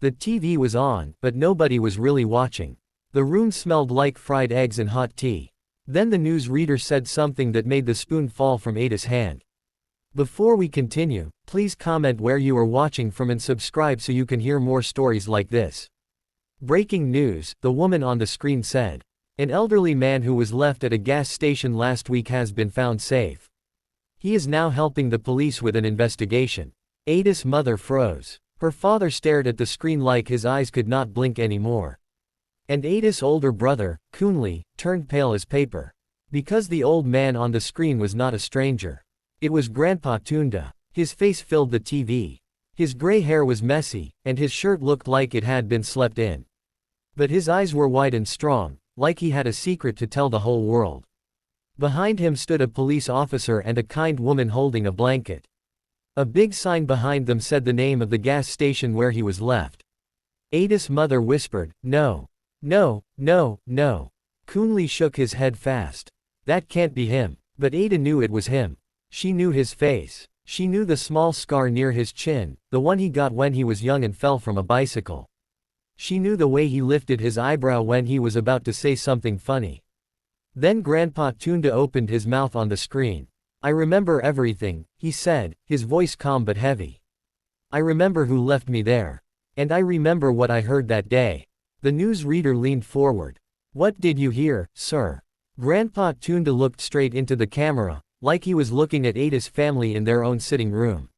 The TV was on, but nobody was really watching. The room smelled like fried eggs and hot tea. Then the newsreader said something that made the spoon fall from Ada's hand. Before we continue, please comment where you are watching from and subscribe so you can hear more stories like this. Breaking news, the woman on the screen said. An elderly man who was left at a gas station last week has been found safe. He is now helping the police with an investigation. Ada's mother froze. Her father stared at the screen like his eyes could not blink anymore. And Ada's older brother, Kunle, turned pale as paper. Because the old man on the screen was not a stranger. It was Grandpa Tunda. His face filled the TV. His gray hair was messy, and his shirt looked like it had been slept in. But his eyes were wide and strong, like he had a secret to tell the whole world. Behind him stood a police officer and a kind woman holding a blanket. A big sign behind them said the name of the gas station where he was left. Ada's mother whispered, "No. No, no, no." Kunle shook his head fast. That can't be him. But Ada knew it was him. She knew his face. She knew the small scar near his chin, the one he got when he was young and fell from a bicycle. She knew the way he lifted his eyebrow when he was about to say something funny. Then Grandpa Tunda opened his mouth on the screen. "I remember everything," he said, his voice calm but heavy. "I remember who left me there. And I remember what I heard that day." The newsreader leaned forward. "What did you hear, sir?" Grandpa Tunda looked straight into the camera, like he was looking at Ada's family in their own sitting room.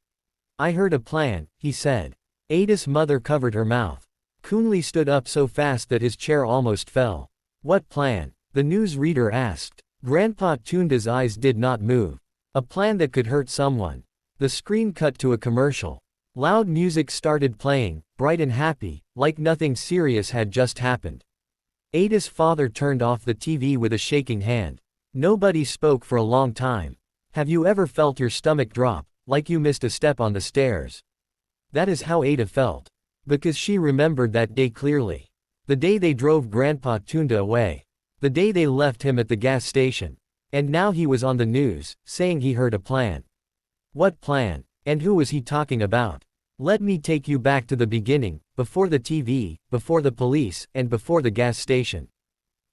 "I heard a plan," he said. Ada's mother covered her mouth. Kunle stood up so fast that his chair almost fell. "What plan?" the newsreader asked. Grandpa Tunda's eyes did not move. "A plan that could hurt someone." The screen cut to a commercial. Loud music started playing, bright and happy, like nothing serious had just happened. Ada's father turned off the TV with a shaking hand. Nobody spoke for a long time. Have you ever felt your stomach drop, like you missed a step on the stairs? That is how Ada felt. Because she remembered that day clearly. The day they drove Grandpa Tunda away. The day they left him at the gas station. And now he was on the news, saying he heard a plan. What plan? And who was he talking about? Let me take you back to the beginning, before the TV, before the police, and before the gas station.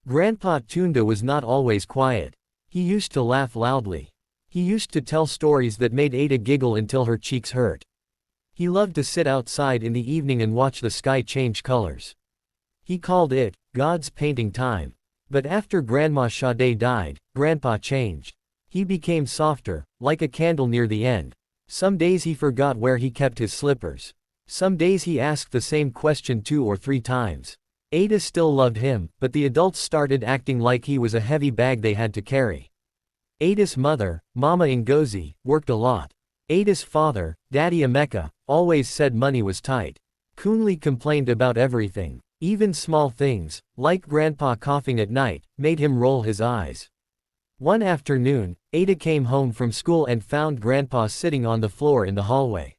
Grandpa Tunda was not always quiet. He used to laugh loudly. He used to tell stories that made Ada giggle until her cheeks hurt. He loved to sit outside in the evening and watch the sky change colors. He called it, God's painting time. But after Grandma Sade died, Grandpa changed. He became softer, like a candle near the end. Some days he forgot where he kept his slippers. Some days he asked the same question 2 or 3 times. Ada still loved him, but the adults started acting like he was a heavy bag they had to carry. Ada's mother, Mama Ngozi, worked a lot. Ada's father, Daddy Emeka, always said money was tight. Kunle complained about everything. Even small things, like Grandpa coughing at night, made him roll his eyes. One afternoon, Ada came home from school and found Grandpa sitting on the floor in the hallway.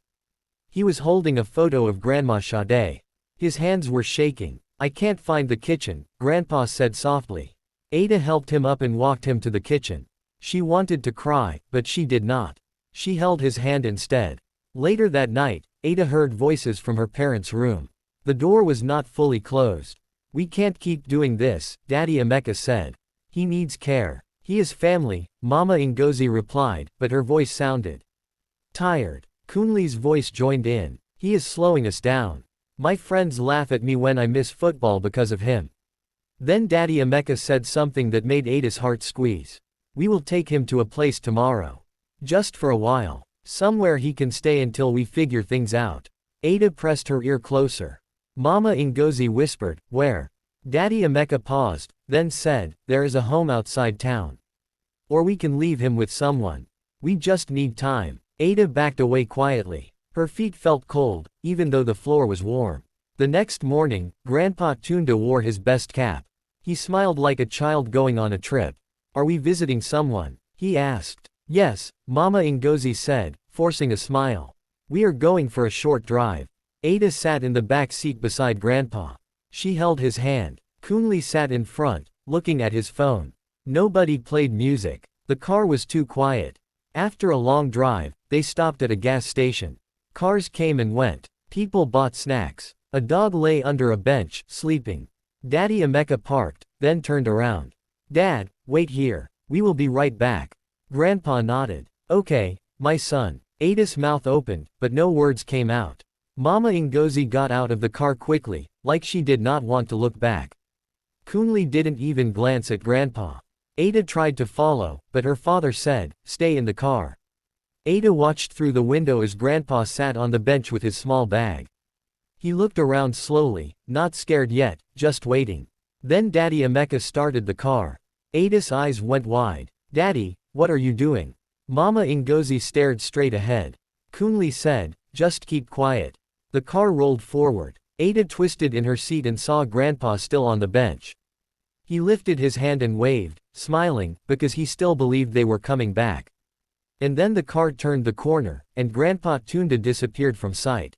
He was holding a photo of Grandma Sade. His hands were shaking. "I can't find the kitchen," Grandpa said softly. Ada helped him up and walked him to the kitchen. She wanted to cry, but she did not. She held his hand instead. Later that night, Ada heard voices from her parents' room. The door was not fully closed. "We can't keep doing this," Daddy Emeka said. "He needs care. He is family," Mama Ngozi replied, but her voice sounded tired. Kunle's voice joined in. "He is slowing us down. My friends laugh at me when I miss football because of him." Then Daddy Emeka said something that made Ada's heart squeeze. "We will take him to a place tomorrow. Just for a while. Somewhere he can stay until we figure things out." Ada pressed her ear closer. Mama Ngozi whispered, "Where?" Daddy Emeka paused, then said, "There is a home outside town. Or we can leave him with someone. We just need time." Ada backed away quietly. Her feet felt cold, even though the floor was warm. The next morning, Grandpa Tunda wore his best cap. He smiled like a child going on a trip. "Are we visiting someone?" he asked. "Yes," Mama Ngozi said, forcing a smile. "We are going for a short drive." Ada sat in the back seat beside Grandpa. She held his hand. Kunle sat in front, looking at his phone. Nobody played music. The car was too quiet. After a long drive, they stopped at a gas station. Cars came and went. People bought snacks. A dog lay under a bench, sleeping. Daddy Emeka parked, then turned around. Dad, wait here. We will be right back. Grandpa nodded. Okay, my son. Ada's mouth opened, but no words came out. Mama Ngozi got out of the car quickly, like she did not want to look back. Kunle didn't even glance at Grandpa. Ada tried to follow, but her father said, "Stay in the car." Ada watched through the window as Grandpa sat on the bench with his small bag. He looked around slowly, not scared yet, just waiting. Then Daddy Emeka started the car. Ada's eyes went wide. "Daddy, what are you doing?" Mama Ngozi stared straight ahead. Kunle said, "Just keep quiet." The car rolled forward. Ada twisted in her seat and saw Grandpa still on the bench. He lifted his hand and waved, smiling, because he still believed they were coming back. And then the car turned the corner, and Grandpa Tunda disappeared from sight.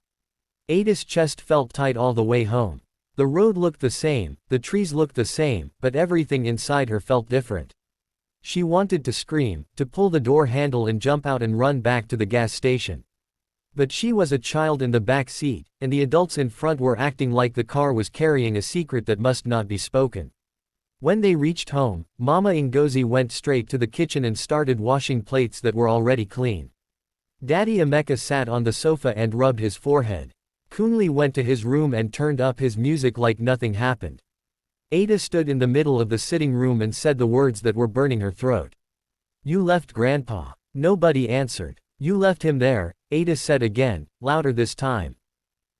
Ada's chest felt tight all the way home. The road looked the same, the trees looked the same, but everything inside her felt different. She wanted to scream, to pull the door handle and jump out and run back to the gas station. But she was a child in the back seat, and the adults in front were acting like the car was carrying a secret that must not be spoken. When they reached home, Mama Ngozi went straight to the kitchen and started washing plates that were already clean. Daddy Emeka sat on the sofa and rubbed his forehead. Kunle went to his room and turned up his music like nothing happened. Ada stood in the middle of the sitting room and said the words that were burning her throat. "You left Grandpa." Nobody answered. "You left him there," Ada said again, louder this time.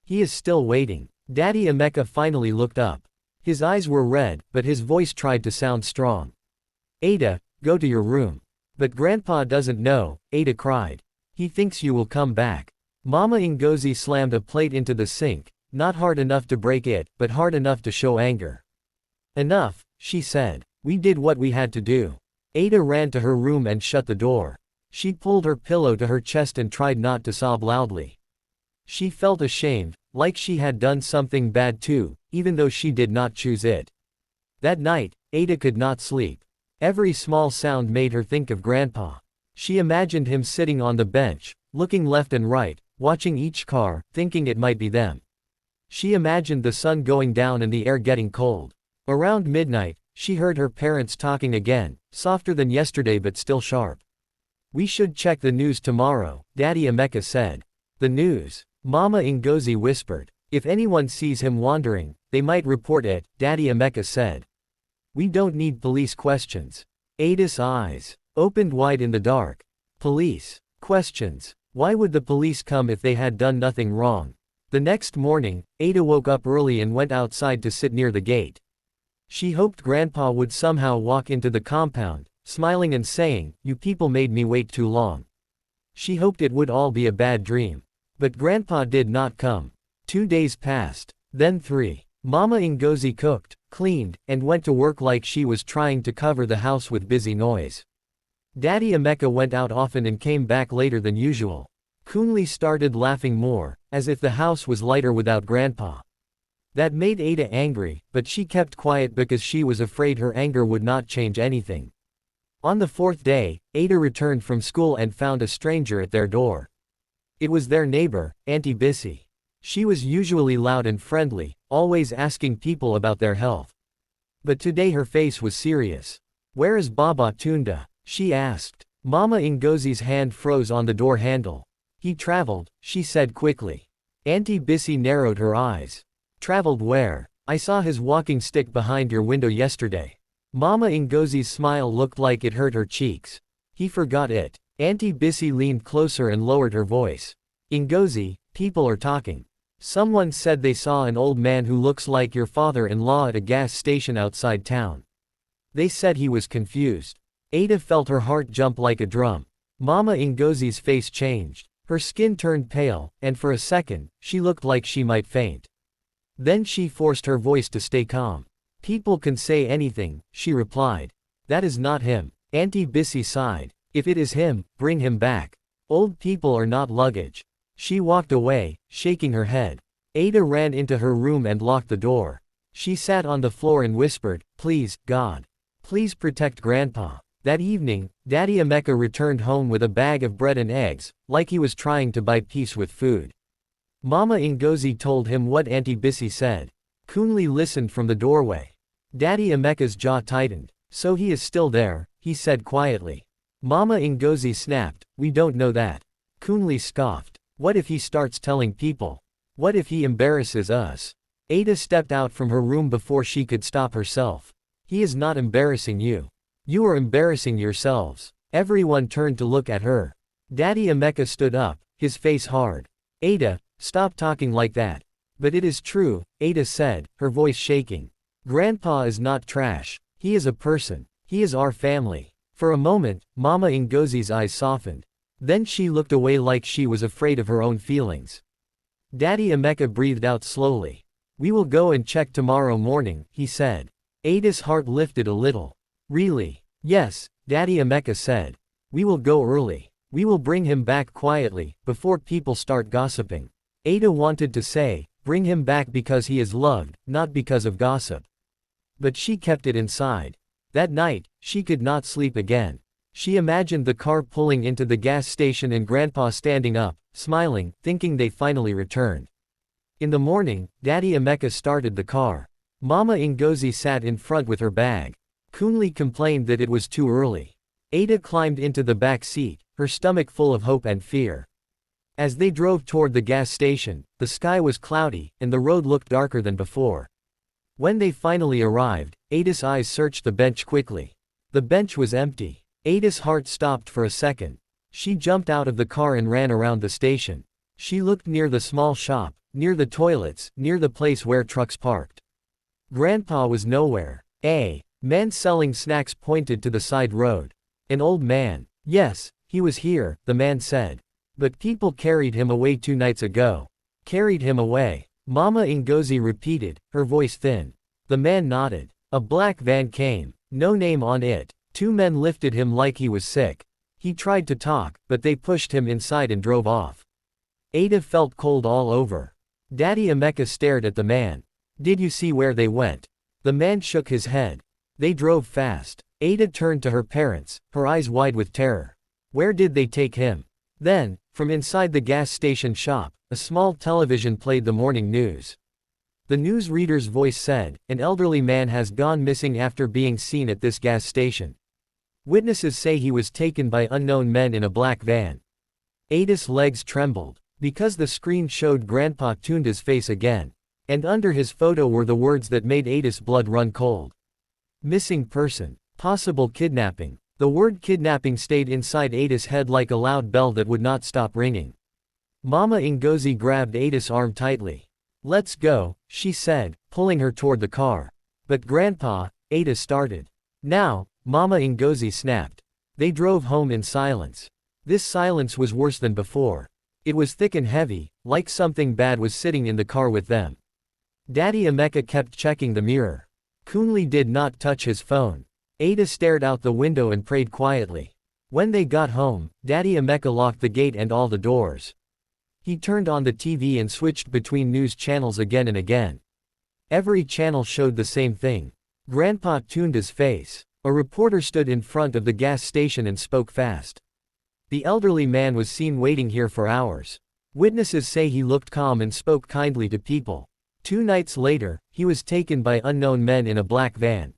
"He is still waiting." Daddy Emeka finally looked up. His eyes were red, but his voice tried to sound strong. "Ada, go to your room." "But Grandpa doesn't know," Ada cried. "He thinks you will come back." Mama Ngozi slammed a plate into the sink, not hard enough to break it, but hard enough to show anger. "Enough," she said. "We did what we had to do." Ada ran to her room and shut the door. She pulled her pillow to her chest and tried not to sob loudly. She felt ashamed, like she had done something bad too, even though she did not choose it. That night, Ada could not sleep. Every small sound made her think of Grandpa. She imagined him sitting on the bench, looking left and right, watching each car, thinking it might be them. She imagined the sun going down and the air getting cold. Around midnight, she heard her parents talking again, softer than yesterday but still sharp. "We should check the news tomorrow," Daddy Emeka said. "The news?" Mama Ngozi whispered. "If anyone sees him wandering, they might report it," Daddy Emeka said. "We don't need police questions." Ada's eyes opened wide in the dark. Police questions. Why would the police come if they had done nothing wrong? The next morning, Ada woke up early and went outside to sit near the gate. She hoped Grandpa would somehow walk into the compound, smiling and saying, "You people made me wait too long." She hoped it would all be a bad dream. But Grandpa did not come. 2 days passed. Then 3. Mama Ngozi cooked, cleaned, and went to work like she was trying to cover the house with busy noise. Daddy Emeka went out often and came back later than usual. Kunle started laughing more, as if the house was lighter without Grandpa. That made Ada angry, but she kept quiet because she was afraid her anger would not change anything. On the 4th day, Ada returned from school and found a stranger at their door. It was their neighbor, Auntie Bissy. She was usually loud and friendly, always asking people about their health. But today her face was serious. "Where is Baba Tunda?" she asked. Mama Ngozi's hand froze on the door handle. "He traveled," she said quickly. Auntie Bissy narrowed her eyes. "Traveled where?" "I saw his walking stick behind your window yesterday." Mama Ngozi's smile looked like it hurt her cheeks. "He forgot it." Auntie Bissy leaned closer and lowered her voice. "Ngozi, people are talking. Someone said they saw an old man who looks like your father-in-law at a gas station outside town. They said he was confused." Ada felt her heart jump like a drum. Mama Ngozi's face changed. Her skin turned pale, and for a second, she looked like she might faint. Then she forced her voice to stay calm. "People can say anything," she replied. "That is not him." Auntie Bissy sighed. "If it is him, bring him back. Old people are not luggage." She walked away, shaking her head. Ada ran into her room and locked the door. She sat on the floor and whispered, "Please, God. Please protect Grandpa." That evening, Daddy Emeka returned home with a bag of bread and eggs, like he was trying to buy peace with food. Mama Ngozi told him what Auntie Bissy said. Kunle listened from the doorway. Daddy Emeka's jaw tightened. So he is still there, he said quietly. Mama Ngozi snapped, we don't know that. Kunle scoffed. What if he starts telling people? What if he embarrasses us? Ada stepped out from her room before she could stop herself. He is not embarrassing you. You are embarrassing yourselves. Everyone turned to look at her. Daddy Emeka stood up, his face hard. Ada, stop talking like that. But it is true, Ada said, her voice shaking. Grandpa is not trash. He is a person. He is our family. For a moment, Mama Ngozi's eyes softened. Then she looked away like she was afraid of her own feelings. Daddy Emeka breathed out slowly. We will go and check tomorrow morning, he said. Ada's heart lifted a little. Really? Yes, Daddy Emeka said. We will go early. We will bring him back quietly, before people start gossiping. Ada wanted to say, bring him back because he is loved, not because of gossip. But she kept it inside. That night, she could not sleep again. She imagined the car pulling into the gas station and Grandpa standing up, smiling, thinking they finally returned. In the morning, Daddy Emeka started the car. Mama Ngozi sat in front with her bag. Kunle complained that it was too early. Ada climbed into the back seat, her stomach full of hope and fear. As they drove toward the gas station, the sky was cloudy, and the road looked darker than before. When they finally arrived, Ada's eyes searched the bench quickly. The bench was empty. Ada's heart stopped for a second. She jumped out of the car and ran around the station. She looked near the small shop, near the toilets, near the place where trucks parked. Grandpa was nowhere. A man selling snacks pointed to the side road. An old man. Yes, he was here, the man said. But people carried him away 2 nights ago. Carried him away. Mama Ngozi repeated, her voice thin. The man nodded. A black van came. No name on it. 2 men lifted him like he was sick. He tried to talk, but they pushed him inside and drove off. Ada felt cold all over. Daddy Emeka stared at the man. Did you see where they went? The man shook his head. They drove fast. Ada turned to her parents, her eyes wide with terror. Where did they take him? Then, from inside the gas station shop, a small television played the morning news. The newsreader's voice said, an elderly man has gone missing after being seen at this gas station. Witnesses say he was taken by unknown men in a black van. Ada's legs trembled. Because the screen showed Grandpa Tunda's face again. And under his photo were the words that made Ada's blood run cold. Missing person. Possible kidnapping. The word kidnapping stayed inside Ada's head like a loud bell that would not stop ringing. Mama Ngozi grabbed Ada's arm tightly. Let's go, she said, pulling her toward the car. But Grandpa, Ada started. Now, Mama Ngozi snapped. They drove home in silence. This silence was worse than before. It was thick and heavy, like something bad was sitting in the car with them. Daddy Emeka kept checking the mirror. Kunle did not touch his phone. Ada stared out the window and prayed quietly. When they got home, Daddy Emeka locked the gate and all the doors. He turned on the TV and switched between news channels again and again. Every channel showed the same thing. Grandpa Tunda's face. A reporter stood in front of the gas station and spoke fast. The elderly man was seen waiting here for hours. Witnesses say he looked calm and spoke kindly to people. 2 nights later, he was taken by unknown men in a black van.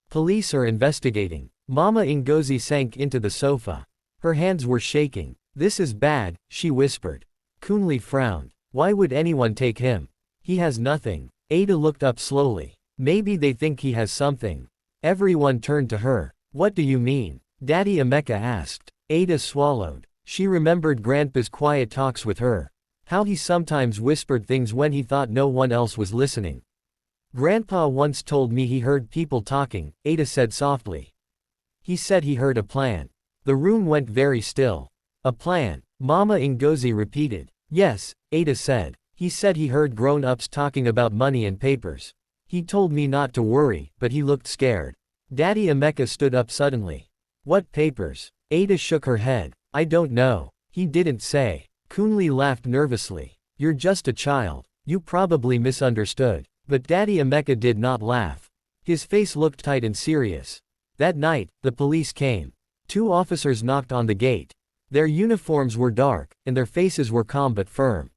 Police are investigating. Mama Ngozi sank into the sofa. Her hands were shaking. This is bad, she whispered. Kunle frowned. Why would anyone take him? He has nothing. Ada looked up slowly. Maybe they think he has something. Everyone turned to her. What do you mean? Daddy Emeka asked. Ada swallowed. She remembered Grandpa's quiet talks with her. How he sometimes whispered things when he thought no one else was listening. Grandpa once told me he heard people talking, Ada said softly. He said he heard a plan. The room went very still. A plan, Mama Ngozi repeated. Yes, Ada said. He said he heard grown-ups talking about money and papers. He told me not to worry, but he looked scared. Daddy Emeka stood up suddenly. What papers? Ada shook her head. I don't know. He didn't say. Kunle laughed nervously. You're just a child. You probably misunderstood. But Daddy Emeka did not laugh. His face looked tight and serious. That night, the police came. 2 officers knocked on the gate. Their uniforms were dark, and their faces were calm but firm.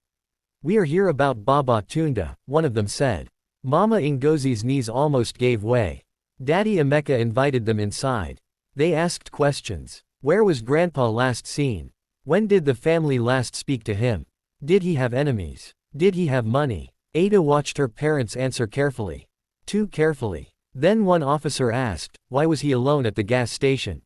We are here about Baba Tunda, one of them said. Mama Ngozi's knees almost gave way. Daddy Emeka invited them inside. They asked questions. Where was Grandpa last seen? When did the family last speak to him? Did he have enemies? Did he have money? Ada watched her parents answer carefully. Too carefully. Then one officer asked, why was he alone at the gas station?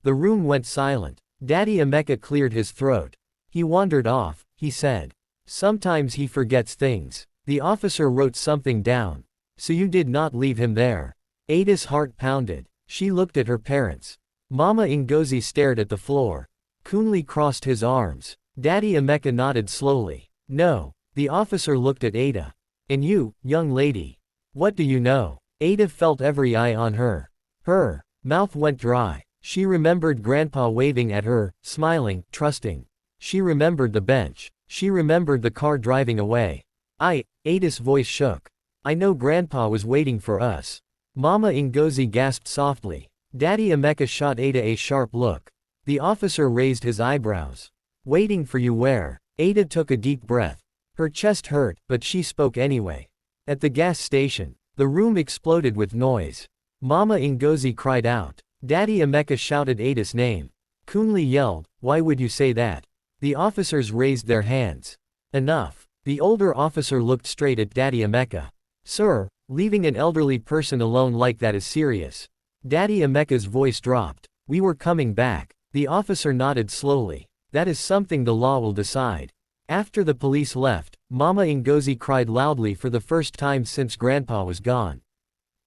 The room went silent. Daddy Emeka cleared his throat. He wandered off, he said. Sometimes he forgets things. The officer wrote something down. So you did not leave him there. Ada's heart pounded. She looked at her parents. Mama Ngozi stared at the floor. Kunle crossed his arms. Daddy Emeka nodded slowly. No. The officer looked at Ada. And you, young lady. What do you know? Ada felt every eye on her. Her mouth went dry. She remembered Grandpa waving at her, smiling, trusting. She remembered the bench. She remembered the car driving away. Ada's voice shook. I know Grandpa was waiting for us. Mama Ngozi gasped softly. Daddy Emeka shot Ada a sharp look. The officer raised his eyebrows. Waiting for you where? Ada took a deep breath. Her chest hurt, but she spoke anyway. At the gas station. The room exploded with noise. Mama Ngozi cried out. Daddy Emeka shouted Ada's name. Kunle yelled, why would you say that? The officers raised their hands. Enough. The older officer looked straight at Daddy Emeka. Sir, leaving an elderly person alone like that is serious. Daddy Emeka's voice dropped. We were coming back. The officer nodded slowly. That is something the law will decide. After the police left, Mama Ngozi cried loudly for the first time since Grandpa was gone.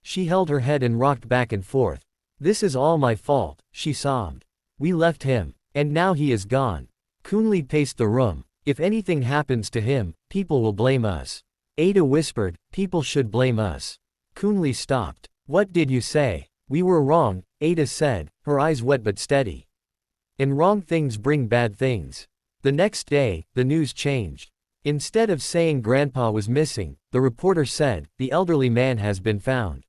She held her head and rocked back and forth. This is all my fault, she sobbed. We left him. And now he is gone. Kunle paced the room. If anything happens to him, people will blame us. Ada whispered, people should blame us. Kunle stopped. What did you say? We were wrong, Ada said, her eyes wet but steady. And wrong things bring bad things. The next day, the news changed. Instead of saying Grandpa was missing, the reporter said, the elderly man has been found.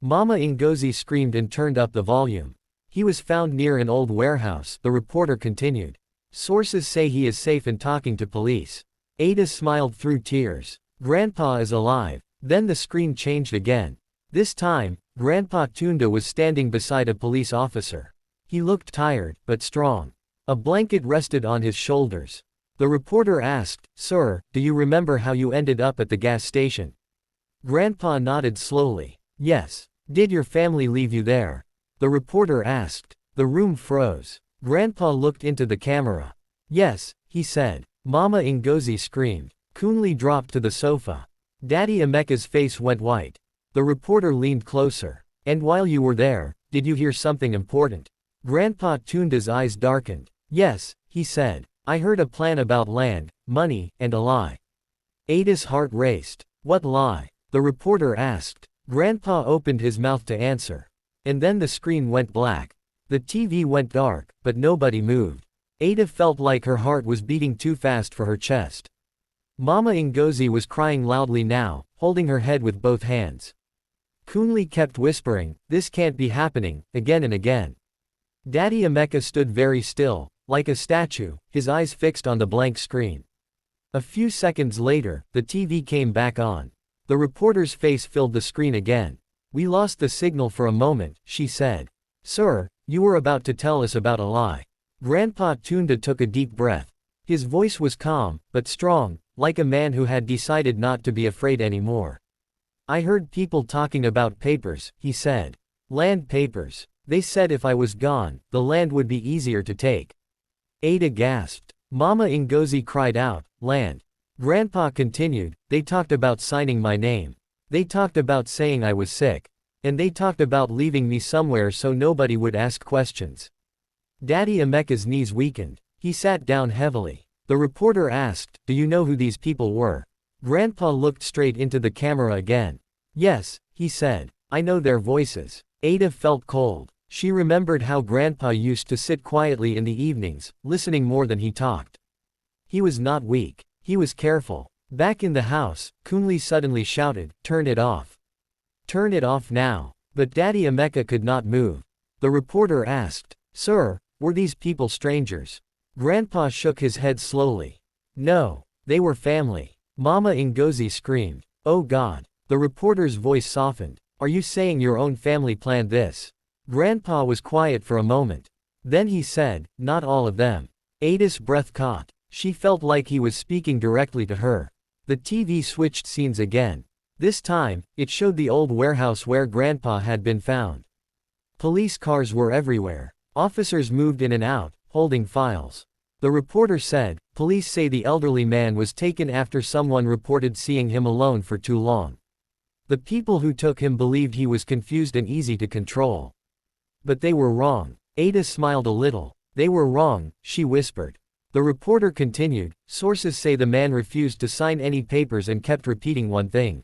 Mama Ngozi screamed and turned up the volume. He was found near an old warehouse, the reporter continued. Sources say he is safe and talking to police. Ada smiled through tears. Grandpa is alive. Then the screen changed again. This time, Grandpa Tunda was standing beside a police officer. He looked tired, but strong. A blanket rested on his shoulders. The reporter asked, Sir, do you remember how you ended up at the gas station? Grandpa nodded slowly. Yes. Did your family leave you there? The reporter asked. The room froze. Grandpa looked into the camera. Yes, he said. Mama Ngozi screamed. Kunle dropped to the sofa. Daddy Emeka's face went white. The reporter leaned closer. And while you were there, did you hear something important? Grandpa Tunda's eyes darkened. Yes, he said. I heard a plan about land, money, and a lie. Ada's heart raced. What lie? The reporter asked. Grandpa opened his mouth to answer. And then the screen went black. The TV went dark, but nobody moved. Ada felt like her heart was beating too fast for her chest. Mama Ngozi was crying loudly now, holding her head with both hands. Kunle kept whispering, this can't be happening, again and again. Daddy Emeka stood very still, like a statue, his eyes fixed on the blank screen. A few seconds later, the TV came back on. The reporter's face filled the screen again. We lost the signal for a moment, she said. Sir, you were about to tell us about a lie. Grandpa Tunda took a deep breath. His voice was calm, but strong, like a man who had decided not to be afraid anymore. I heard people talking about papers, he said. Land papers. They said if I was gone, the land would be easier to take. Ada gasped. Mama Ngozi cried out, land. Grandpa continued, they talked about signing my name. They talked about saying I was sick. And they talked about leaving me somewhere so nobody would ask questions. Daddy Emeka's knees weakened. He sat down heavily. The reporter asked, do you know who these people were? Grandpa looked straight into the camera again. Yes, he said. I know their voices. Ada felt cold. She remembered how Grandpa used to sit quietly in the evenings, listening more than he talked. He was not weak. He was careful. Back in the house, Kunle suddenly shouted, turn it off. Turn it off now. But Daddy Emeka could not move. The reporter asked, Sir, were these people strangers? Grandpa shook his head slowly. No. They were family. Mama Ngozi screamed. Oh God. The reporter's voice softened. Are you saying your own family planned this? Grandpa was quiet for a moment. Then he said, not all of them. Ada's breath caught. She felt like he was speaking directly to her. The TV switched scenes again. This time, it showed the old warehouse where Grandpa had been found. Police cars were everywhere. Officers moved in and out, holding files. The reporter said, police say the elderly man was taken after someone reported seeing him alone for too long. The people who took him believed he was confused and easy to control. But they were wrong. Ada smiled a little. They were wrong, she whispered. The reporter continued, sources say the man refused to sign any papers and kept repeating one thing.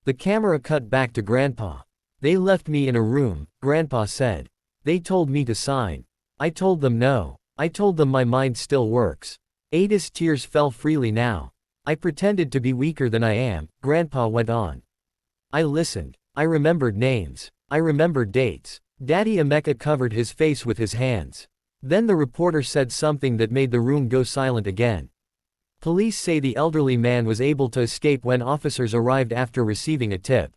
The camera cut back to Grandpa. They left me in a room, Grandpa said. They told me to sign. I told them no. I told them my mind still works. Ada's tears fell freely now. I pretended to be weaker than I am, Grandpa went on. I listened. I remembered names. I remembered dates. Daddy Emeka covered his face with his hands. Then the reporter said something that made the room go silent again. Police say the elderly man was able to escape when officers arrived after receiving a tip.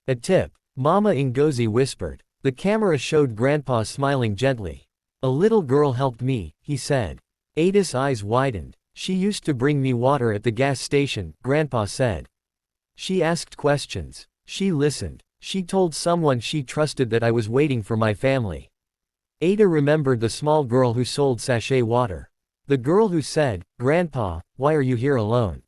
A tip, Mama Ngozi whispered. The camera showed Grandpa smiling gently. A little girl helped me, he said. Ada's eyes widened. She used to bring me water at the gas station, Grandpa said. She asked questions. She listened. She told someone she trusted that I was waiting for my family. Ada remembered the small girl who sold sachet water. The girl who said, Grandpa, why are you here alone?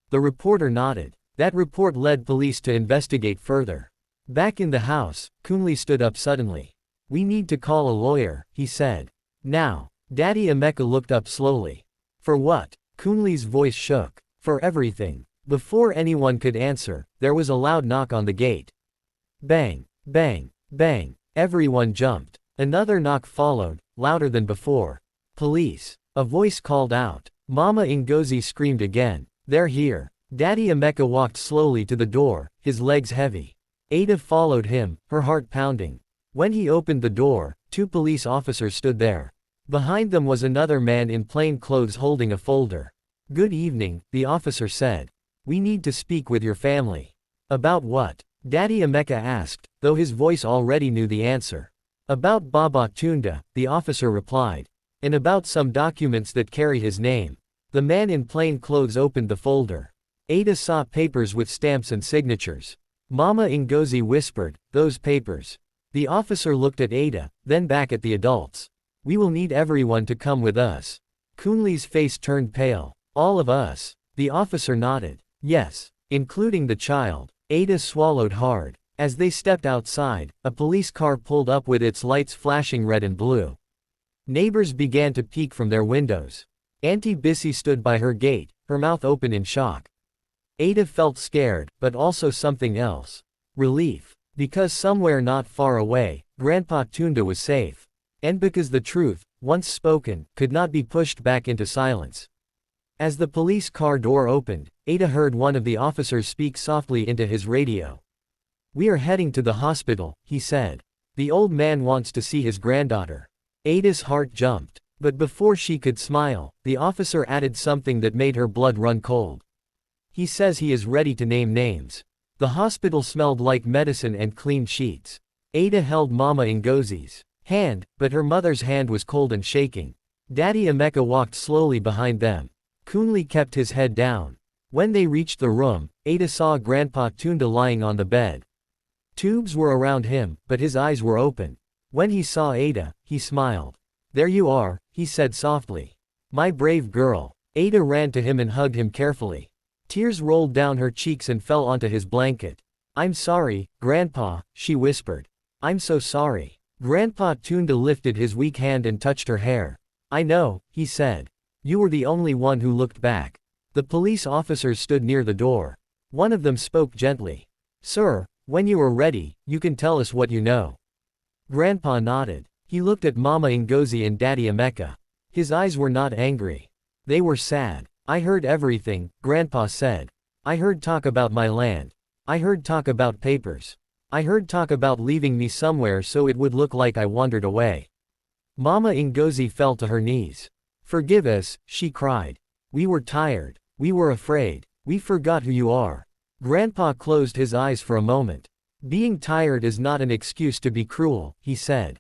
The reporter nodded. That report led police to investigate further. Back in the house, Kunle stood up suddenly. We need to call a lawyer, he said. Now. Daddy Emeka looked up slowly. For what? Kunle's voice shook. For everything. Before anyone could answer, there was a loud knock on the gate. Bang, bang, bang. Everyone jumped. Another knock followed, louder than before. Police. A voice called out. Mama Ngozi screamed again. They're here. Daddy Emeka walked slowly to the door, his legs heavy. Ada followed him, her heart pounding. When he opened the door, 2 police officers stood there. Behind them was another man in plain clothes holding a folder. Good evening, the officer said. We need to speak with your family. About what? Daddy Emeka asked, though his voice already knew the answer. About Baba Tunda, the officer replied. And about some documents that carry his name. The man in plain clothes opened the folder. Ada saw papers with stamps and signatures. Mama Ngozi whispered, those papers. The officer looked at Ada, then back at the adults. We will need everyone to come with us. Kunle's face turned pale. All of us. The officer nodded. Yes, including the child. Ada swallowed hard. As they stepped outside, a police car pulled up with its lights flashing red and blue. Neighbors began to peek from their windows. Auntie Bissy stood by her gate, her mouth open in shock. Ada felt scared, but also something else. Relief. Because somewhere not far away, Grandpa Tunda was safe. And because the truth, once spoken, could not be pushed back into silence. As the police car door opened, Ada heard one of the officers speak softly into his radio. We are heading to the hospital, he said. The old man wants to see his granddaughter. Ada's heart jumped. But before she could smile, the officer added something that made her blood run cold. He says he is ready to name names. The hospital smelled like medicine and clean sheets. Ada held Mama Ngozi's hand, but her mother's hand was cold and shaking. Daddy Emeka walked slowly behind them. Kunle kept his head down. When they reached the room, Ada saw Grandpa Tunda lying on the bed. Tubes were around him, but his eyes were open. When he saw Ada, he smiled. There you are, he said softly. My brave girl. Ada ran to him and hugged him carefully. Tears rolled down her cheeks and fell onto his blanket. I'm sorry, Grandpa, she whispered. I'm so sorry. Grandpa Tunda lifted his weak hand and touched her hair. I know, he said. You were the only one who looked back. The police officers stood near the door. One of them spoke gently. Sir, when you are ready, you can tell us what you know. Grandpa nodded. He looked at Mama Ngozi and Daddy Emeka. His eyes were not angry. They were sad. I heard everything, Grandpa said. I heard talk about my land. I heard talk about papers. I heard talk about leaving me somewhere so it would look like I wandered away. Mama Ngozi fell to her knees. Forgive us, she cried. We were tired. We were afraid. We forgot who you are. Grandpa closed his eyes for a moment. Being tired is not an excuse to be cruel, he said.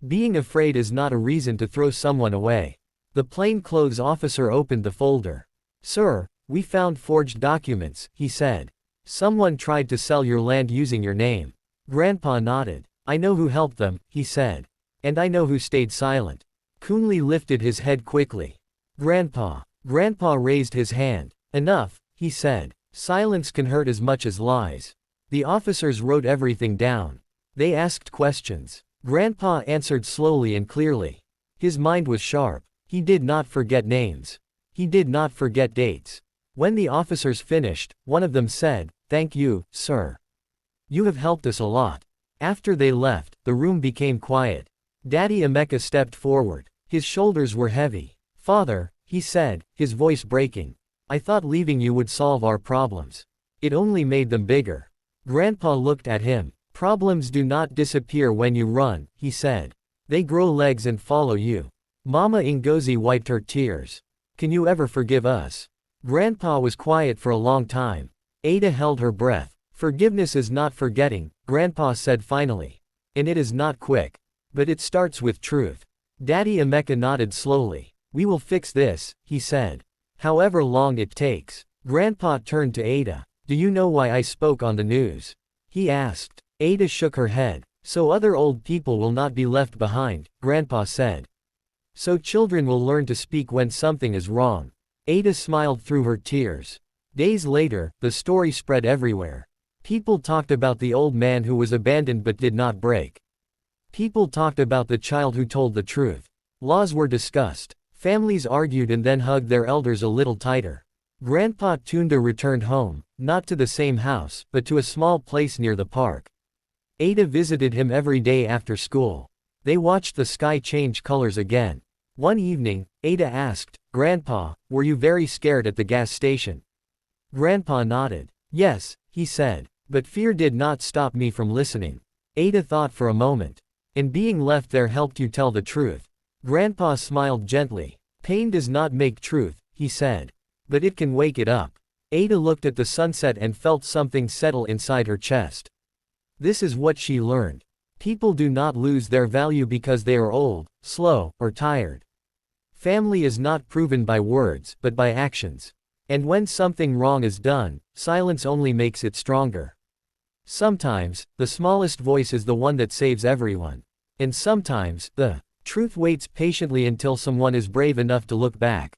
Being afraid is not a reason to throw someone away. The plainclothes officer opened the folder. Sir, we found forged documents, he said. Someone tried to sell your land using your name. Grandpa nodded. I know who helped them, he said. And I know who stayed silent. Coonley lifted his head quickly. Grandpa. Grandpa raised his hand. Enough, he said. Silence can hurt as much as lies. The officers wrote everything down. They asked questions. Grandpa answered slowly and clearly. His mind was sharp. He did not forget names. He did not forget dates. When the officers finished, one of them said, "Thank you, sir. You have helped us a lot." After they left, the room became quiet. Daddy Emeka stepped forward. His shoulders were heavy. "Father," he said, his voice breaking. "I thought leaving you would solve our problems. It only made them bigger." Grandpa looked at him. "Problems do not disappear when you run," he said. "They grow legs and follow you." Mama Ngozi wiped her tears. "Can you ever forgive us?" Grandpa was quiet for a long time. Ada held her breath. "Forgiveness is not forgetting," Grandpa said finally. "And it is not quick. But it starts with truth." Daddy Emeka nodded slowly. "We will fix this," he said. "However long it takes." Grandpa turned to Ada. "Do you know why I spoke on the news?" he asked. Ada shook her head. "So other old people will not be left behind," Grandpa said. "So children will learn to speak when something is wrong." Ada smiled through her tears. Days later, the story spread everywhere. People talked about the old man who was abandoned but did not break. People talked about the child who told the truth. Laws were discussed. Families argued and then hugged their elders a little tighter. Grandpa Tunda returned home, not to the same house, but to a small place near the park. Ada visited him every day after school. They watched the sky change colors again. One evening, Ada asked, "Grandpa, were you very scared at the gas station?" Grandpa nodded. "Yes," he said. "But fear did not stop me from listening." Ada thought for a moment. "And being left there helped you tell the truth." Grandpa smiled gently. "Pain does not make truth," he said. "But it can wake it up." Ada looked at the sunset and felt something settle inside her chest. This is what she learned. People do not lose their value because they are old, slow, or tired. Family is not proven by words, but by actions. And when something wrong is done, silence only makes it stronger. Sometimes, the smallest voice is the one that saves everyone. And sometimes, the truth waits patiently until someone is brave enough to look back.